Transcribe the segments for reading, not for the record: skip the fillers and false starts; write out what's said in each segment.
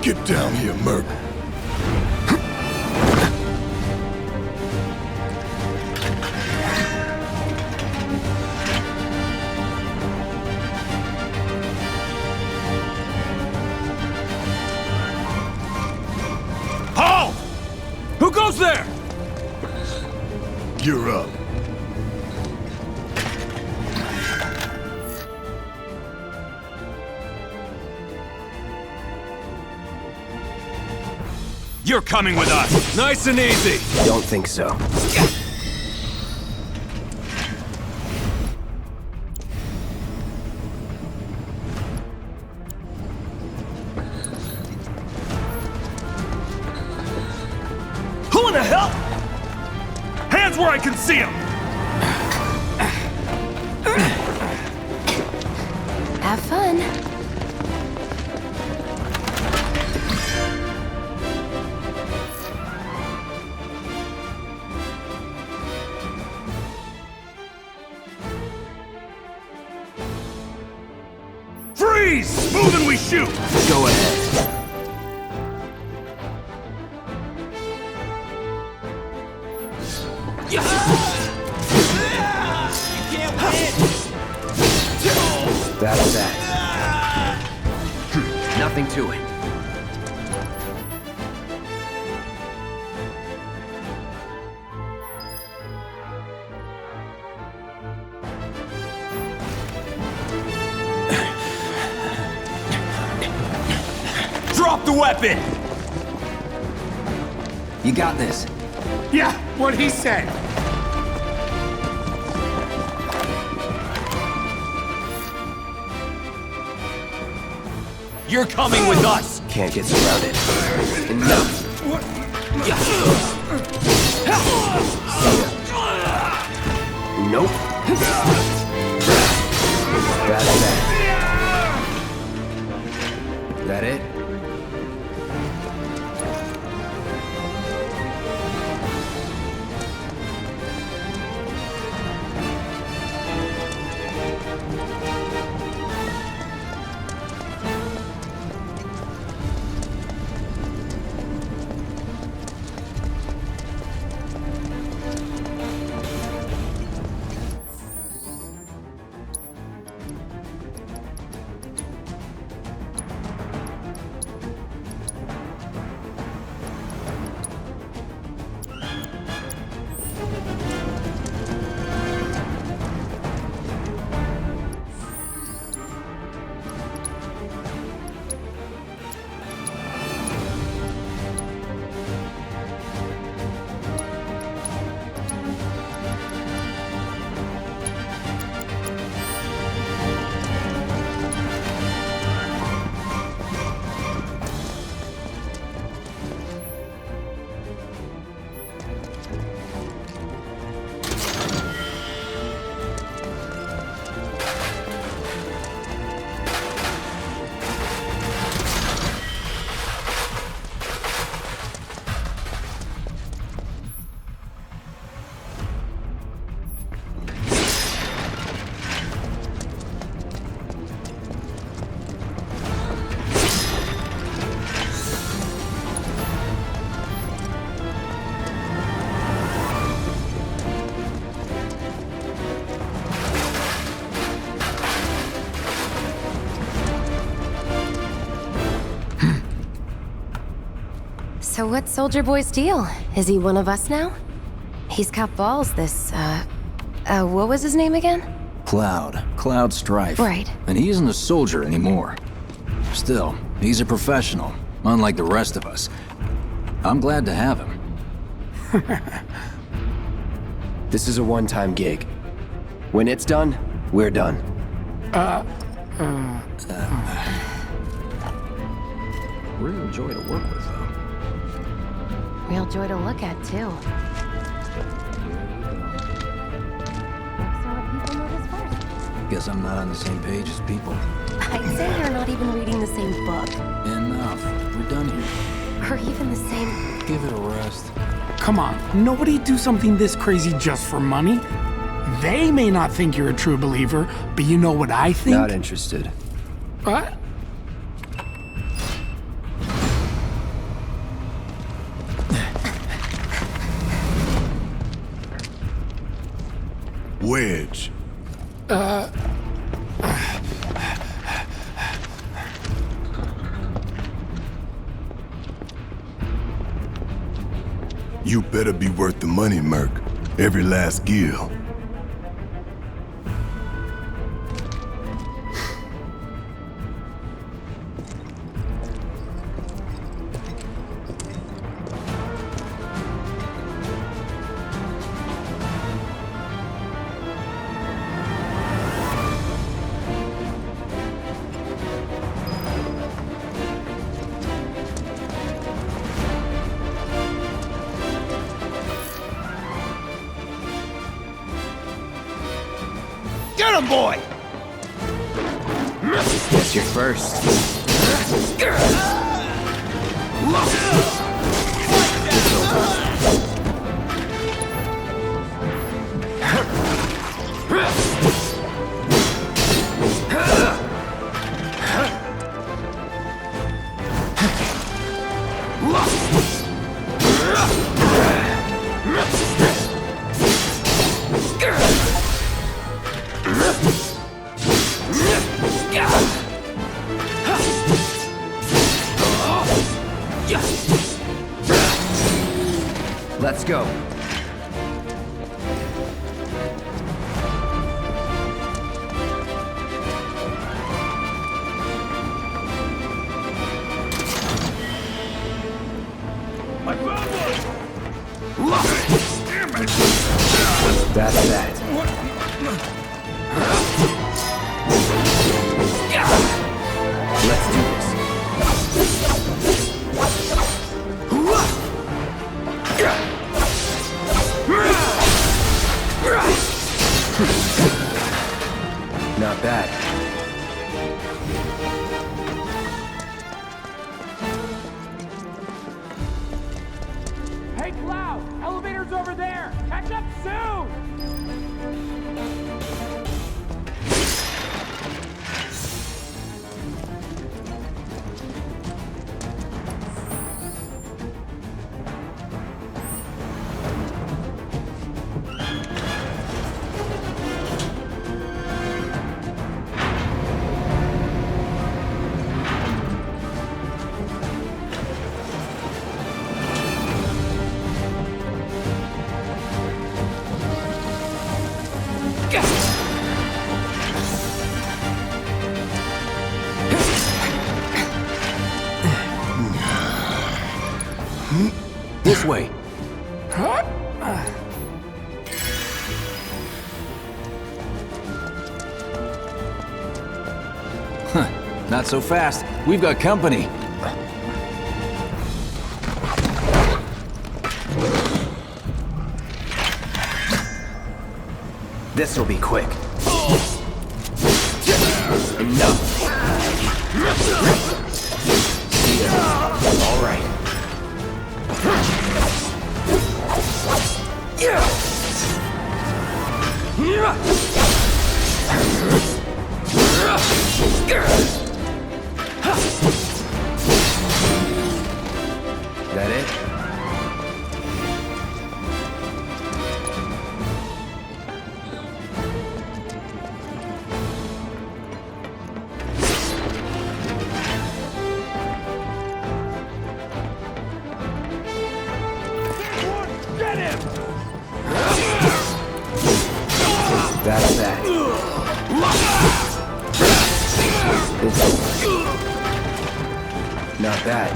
Get down here, Merc. Halt! Who goes there? You're up. You're coming with us. Nice and easy. Don't think so. Who in the hell? Hands where I can see them. Have fun. Freeze! Move and we shoot! Go ahead. That's that. Nothing to it. Drop the weapon! You got this. Yeah, what he said. You're coming with us! Can't get surrounded. Enough. Nope. That's that. That it? So what's Soldier Boy's deal? Is he one of us now? He's got balls, this, what was his name again? Cloud Strife. Right. And he isn't a soldier anymore. Still, he's a professional, unlike the rest of us. I'm glad to have him. This is a one-time gig. When it's done, we're done. Real joy to work with, though. Real joy to look at, too. People notice first. Guess I'm not on the same page as people. I'd say you're not even reading the same book. Enough. We're done here. Or even the same... Give it a rest. Come on, nobody do something this crazy just for money. They may not think you're a true believer, but you know what I think? Not interested. What? Wedge. You better be worth the money, Merc. Every last gill. Get him, boy! Guess you're first. Let's go. I found one! Damn it! That's that. Let's do this. Not bad. Hey, Cloud! Elevator's over there! Catch up soon! This way. Huh, not so fast. We've got company. This'll be quick. Enough. All right. That it? Get him! That's that. It's not bad.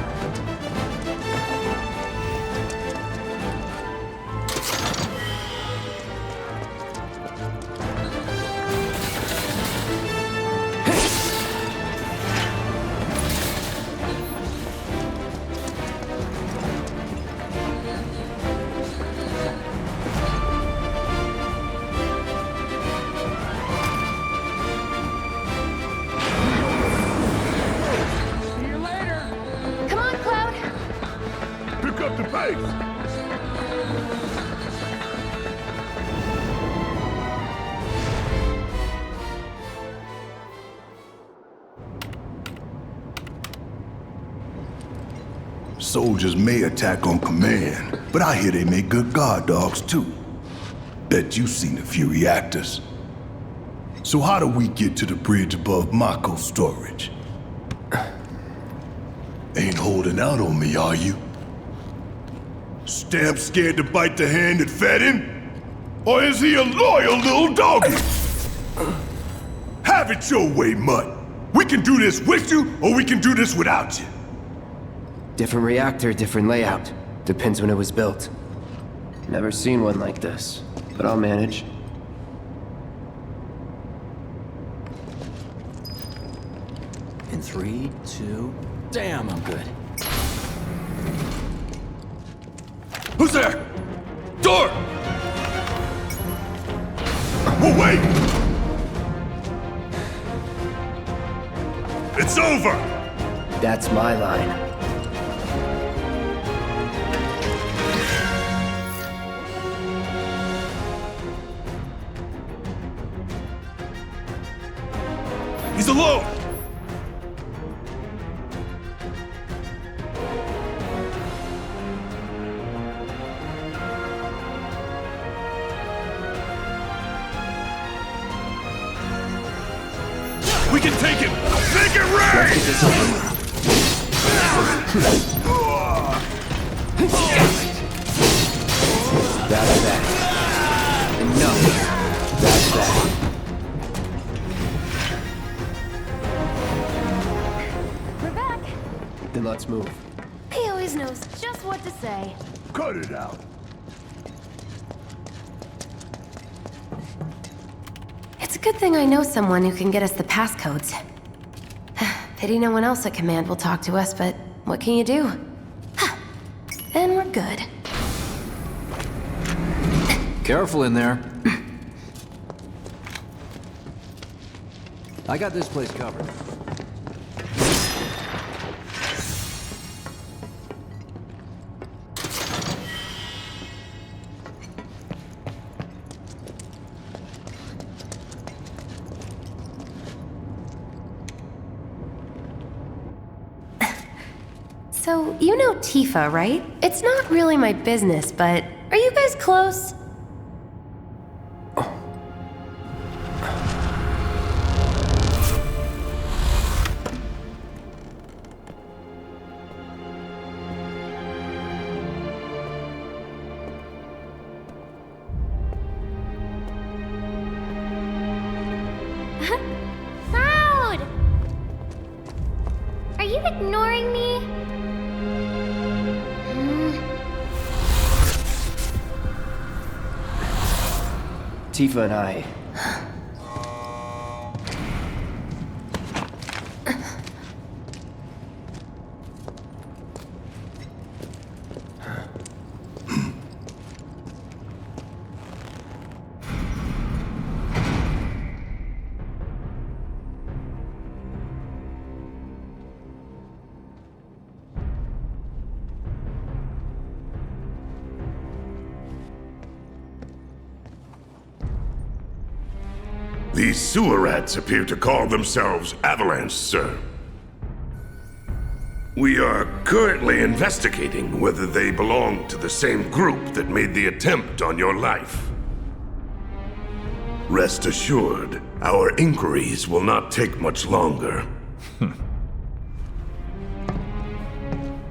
Pick up the pace! Soldiers may attack on command, but I hear they make good guard dogs too. Bet you've seen a few reactors. So how do we get to the bridge above Mako's storage? Ain't holding out on me, are you? Stamp scared to bite the hand that fed him? Or is he a loyal little doggy? Have it your way, Mutt. We can do this with you, or we can do this without you. Different reactor, different layout. Depends when it was built. Never seen one like this, but I'll manage. In 3, 2... Damn, I'm good. Who's there? Door! We'll wait! It's over! That's my line. He's alone! We can take him! Make it rain! That's that. Enough. That's that. We're back. Then let's move. He always knows just what to say. Cut it out! It's a good thing I know someone who can get us the passcodes. Pity no one else at command will talk to us, but what can you do? Then we're good. Careful in there. I got this place covered. So, you know Tifa, right? It's not really my business, but are you guys close? Cloud! Are you ignoring me? Tifa and I... These sewer rats appear to call themselves Avalanche, sir. We are currently investigating whether they belong to the same group that made the attempt on your life. Rest assured, our inquiries will not take much longer.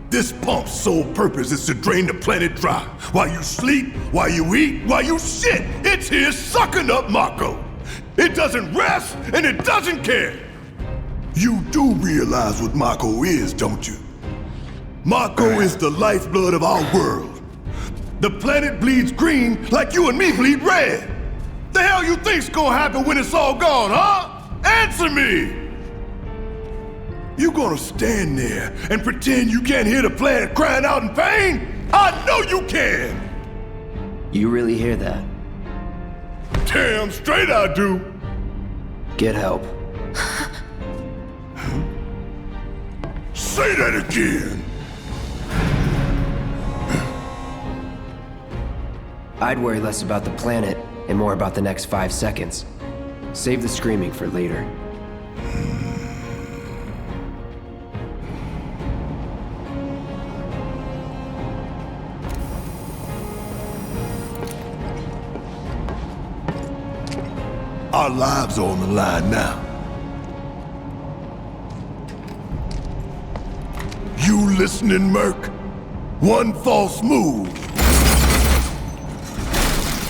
This pump's sole purpose is to drain the planet dry. While you sleep, while you eat, while you shit, it's here sucking up Mako. It doesn't rest, and it doesn't care. You do realize what Mako is, don't you? Mako is the lifeblood of our world. The planet bleeds green like you and me bleed red. The hell you think's gonna happen when it's all gone, huh? Answer me! You gonna stand there and pretend you can't hear the planet crying out in pain? I know you can! You really hear that? Damn straight I do! Get help. Say that again! I'd worry less about the planet and more about the next 5 seconds. Save the screaming for later. Our lives are on the line now. You listening, Merc? One false move,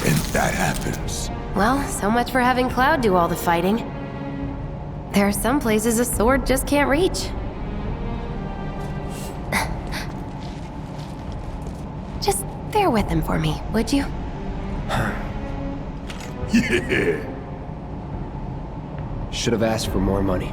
and that happens. Well, so much for having Cloud do all the fighting. There are some places a sword just can't reach. Just bear with him for me, would you? Yeah. Should have asked for more money.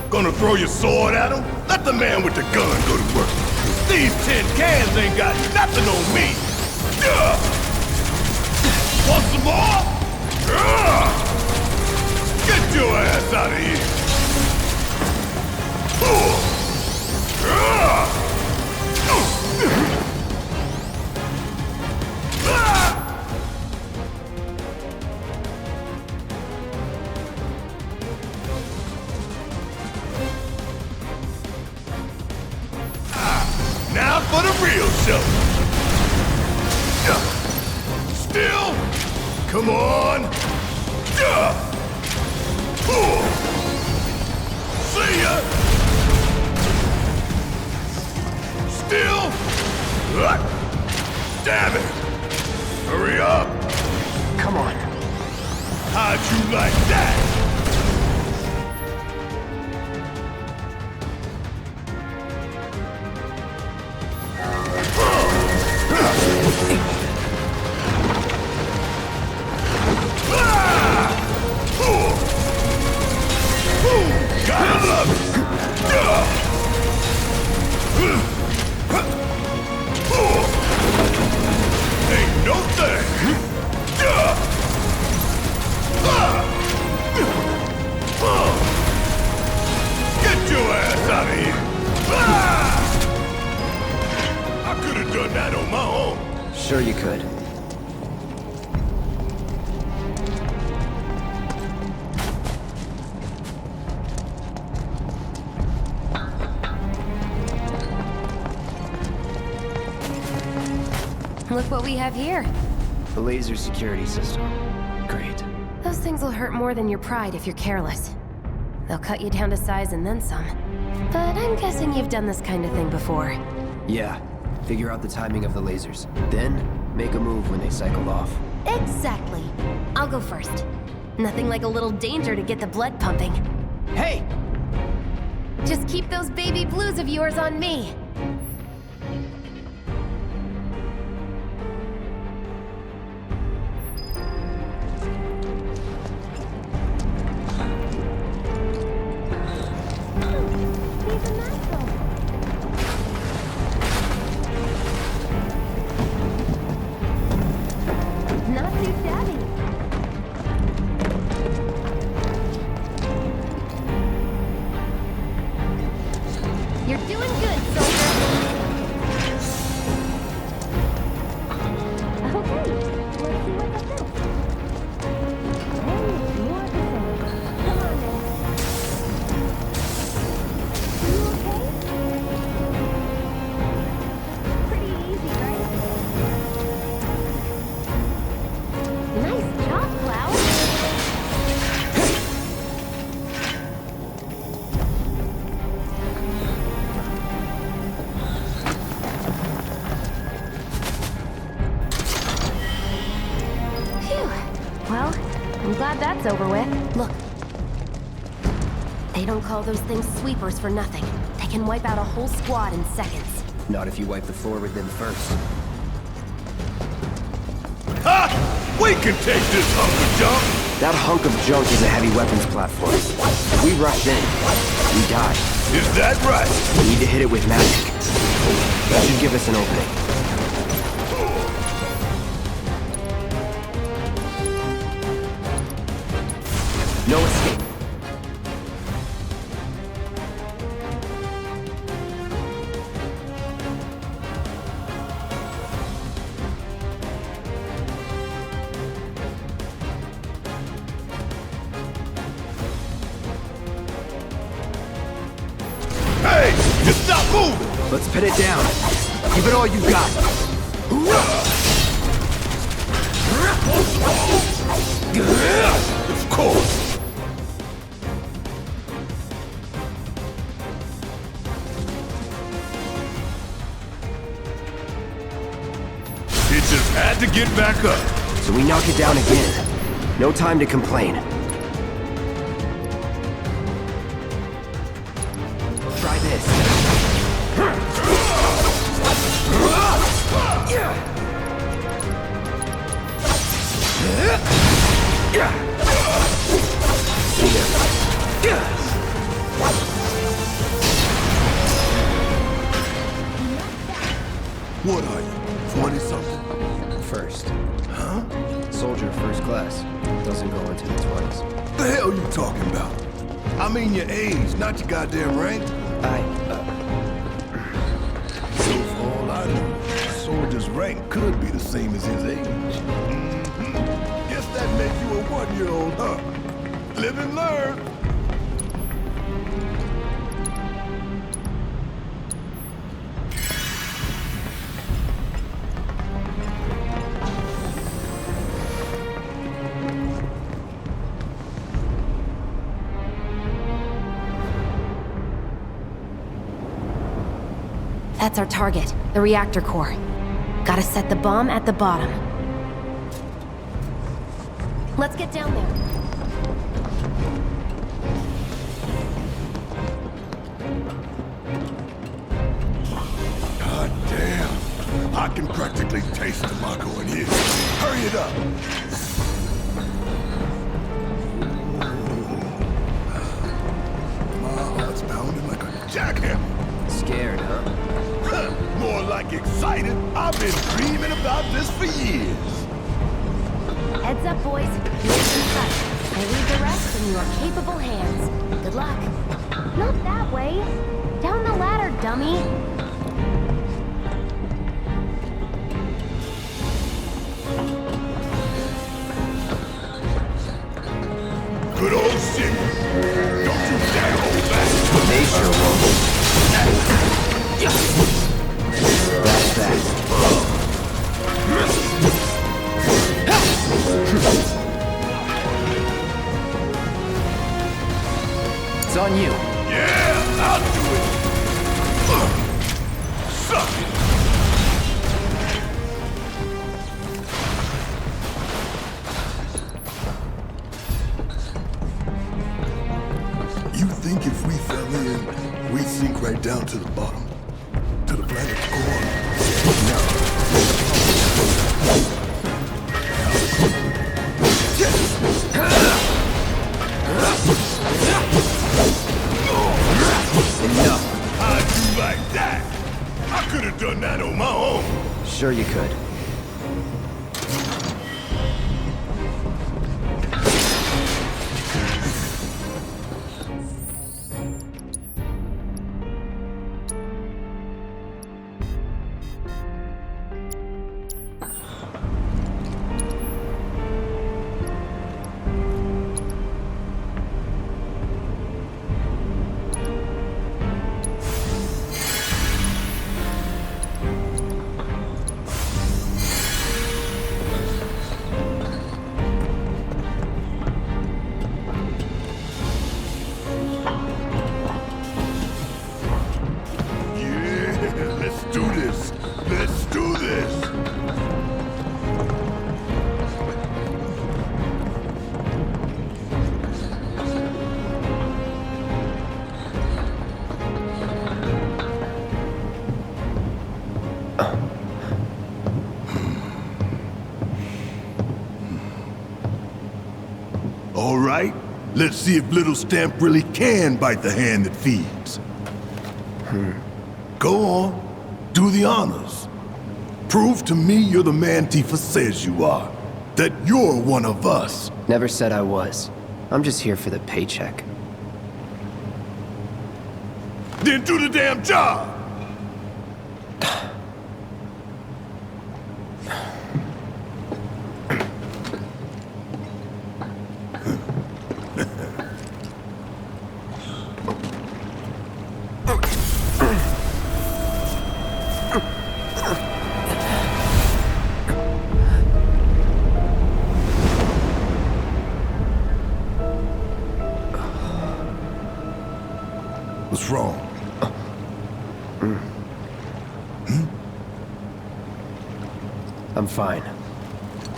Gonna throw your sword at him? Let the man with the gun go to work. These tin cans ain't got nothing on me. Want some more? Get your ass out of here. Now for the real show. Still? Come on. See ya. Still? Damn it. Hurry up. Come on. How'd you like that? Gotta love it! Ain't no thing! Get your ass out of here! I could have done that on my own. Sure you could. Look what we have here. The laser security system. Great. Those things will hurt more than your pride if you're careless. They'll cut you down to size and then some. But I'm guessing you've done this kind of thing before. Yeah. Figure out the timing of the lasers. Then, make a move when they cycle off. Exactly. I'll go first. Nothing like a little danger to get the blood pumping. Hey! Just keep those baby blues of yours on me. That's over with. Look. They don't call those things sweepers for nothing. They can wipe out a whole squad in seconds. Not if you wipe the floor with them first. Ha! We can take this hunk of junk! That hunk of junk is a heavy weapons platform. If we rush in, we die. Is that right? We need to hit it with magic. That should give us an opening. No escape. moving! Let's pin it down. Give it all you got. Of course! It just had to get back up. So we knock it down again. No time to complain. Try this. What are you, 20-something? First. Huh? Soldier first class. Doesn't go into the 20s. The hell you talking about? I mean your age, not your goddamn rank. So for all I know, a soldier's rank could be the same as his age. Guess that makes you a 1-year-old, huh? Live and learn. That's our target, the reactor core. Gotta set the bomb at the bottom. Let's get down there. God damn. I can practically taste the Mako in here. Hurry it up. My heart's pounding like a jackhammer. Scared, huh? More like excited. I've been dreaming about this for years. Heads up, boys. Here's in sight. I leave the rest in your capable hands. Good luck. Not that way. Down the ladder, dummy. Good old shit. Don't you dare hold back. They sure won't. That's that. It's on you. Yeah, I'll do it. Suck it. You think if we fell in, we'd sink right down to the bottom? To the planet's core? No. Enough. How'd you like that? I could have done that on my own. Sure you could. All right, let's see if Little Stamp really can bite the hand that feeds. Go on, do the honors. Prove to me you're the man Tifa says you are. That you're one of us. Never said I was. I'm just here for the paycheck. Then do the damn job! What's wrong? I'm fine.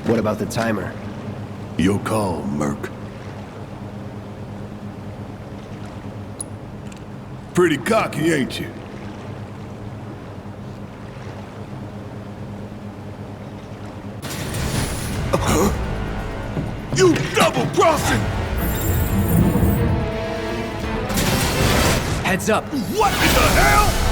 What about the timer? Your call, Merc. Pretty cocky, ain't you? You double-crossing! Heads up! What in the hell?